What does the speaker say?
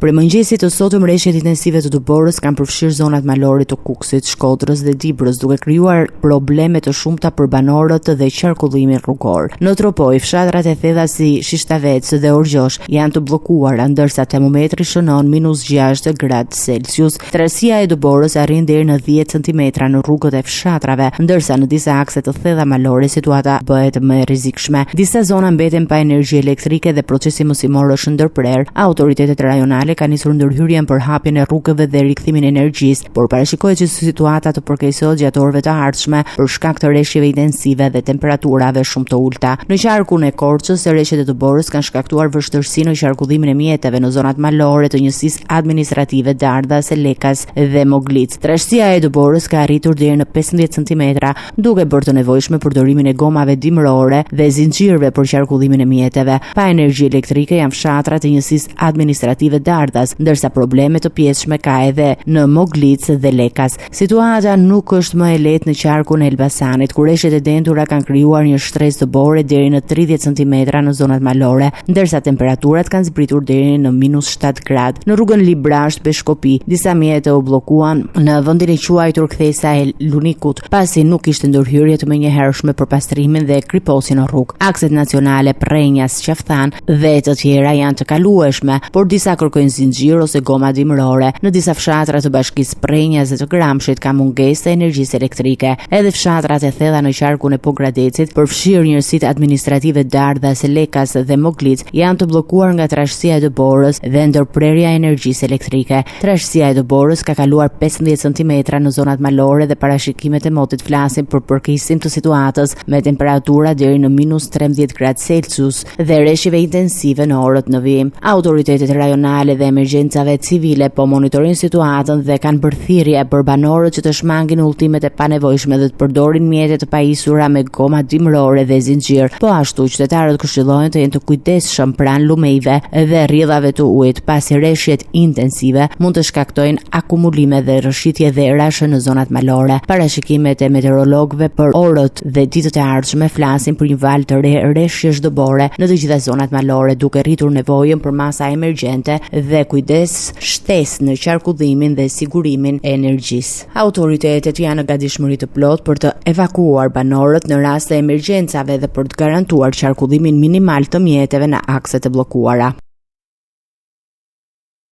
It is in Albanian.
Për mëngjesit të sotëm rreshtet intensive të Duborës kanë përfshirë zonat malore të Kukësit, Shkodrës dhe Dibrës, duke krijuar probleme të shumta për banorët dhe qarkullimin rrugor. Në Tropoj, fshatrat e thella si Shishtavec dhe Orgjosh janë të bllokuara, ndërsa termometri shënon -6 gradë Celsius. Trasia e Duborës arrin deri në 10 cm në rrugët e fshatrave, ndërsa në disa akse të thella malore situata bëhet më e rrezikshme. Disa zona mbeten pa energji elektrike dhe procesi mosimor është ndërprer. Autoritetet rajonale ka nisur ndërhyrjen për hapjen e rrugëve dhe rikthimin e energjisë, por parashikohet që situata të përkeqësohet gjatë orëve të ardhshme për shkak të rreshjeve intensive dhe temperaturave shumë të ulta. Në qarkun e Korçës, rreshtet e Duborës kanë shkaktuar vështirësi në qarkullimin e mjeteve në zonat malore të njësisë administrative Dardha, Lekas dhe Moglic. Trashësia e Duborës ka arritur deri në 15 cm, duke bërë të nevojshme përdorimin e gomave dimrore dhe zinxhirëve për qarkullimin e mjeteve. Pa energji elektrike janë fshatrat e njësisë administrative Dardhas, ndërsa probleme të pjesshme ka edhe në Moglic dhe Lekas. Situata nuk është më e lehtë në qarkun e Elbasanit, ku rreshtet e dentura kanë krijuar një shtresë të bore deri në 30 cm në zonat malore, ndërsa temperaturat kanë zbritur deri në -7 gradë. Në rrugën Librasht Beshkopi, disa mjete u bllokuan në vendin e quajtur Kthesa e Lunikut, pasi nuk ishte ndërhyrje të menjëhershme për pastrimin dhe kriposin në rrugë. Akset nacionale Prenjas, Qafthan dhe të tjera janë të kalueshme, por disa kërkojnë zinxhir ose goma dimrore. Në disa fshatra të bashkisë Prenjas dhe të Gramshit ka mungesë të energjisë elektrike. Edhe fshatrat e thella në qarkun e Pogradecit, përfshirë njësitë administrative Dardha, Lekas dhe Moglic, janë të bllokuar nga trashësia e Duborës dhe ndërprerja e energjisë elektrike. Trashësia e Duborës ka kaluar 15 cm në zonat malore dhe parashikimet e motit flasin për përkeqësim të situatës me temperatura deri në -13 gradë Celsius dhe rreshjeve intensive në orët në vijim. Autoritetet rajonale dhe emergjencave civile po monitorojnë situatën dhe kanë bërë thirrje për banorët që të shmangin udhëtimet e panevojshme dhe të përdorin mjete të pajisura me goma dimrore dhe zinxhir. Po ashtu qytetarët këshillohen të jenë të kujdesshëm pranë lumejve dhe rrjedhave të ujit, pasi rreshjet intensive mund të shkaktojnë akumulime dhe rrëshitje dherash në zonat malore. Parashikimet e meteorologëve për orët dhe ditët e ardhshme flasin për një val të re rreshjesh dëbore në të gjitha zonat malore, duke rritur nevojën për masa emergjente dhe kujdes shtesë në qarkullimin dhe sigurimin e energjisë. Autoritetet janë në gatishmëri të plotë për të evakuuar banorët në rast të emergjencave dhe për të garantuar qarkullimin minimal të mjeteve në akset e bllokuara.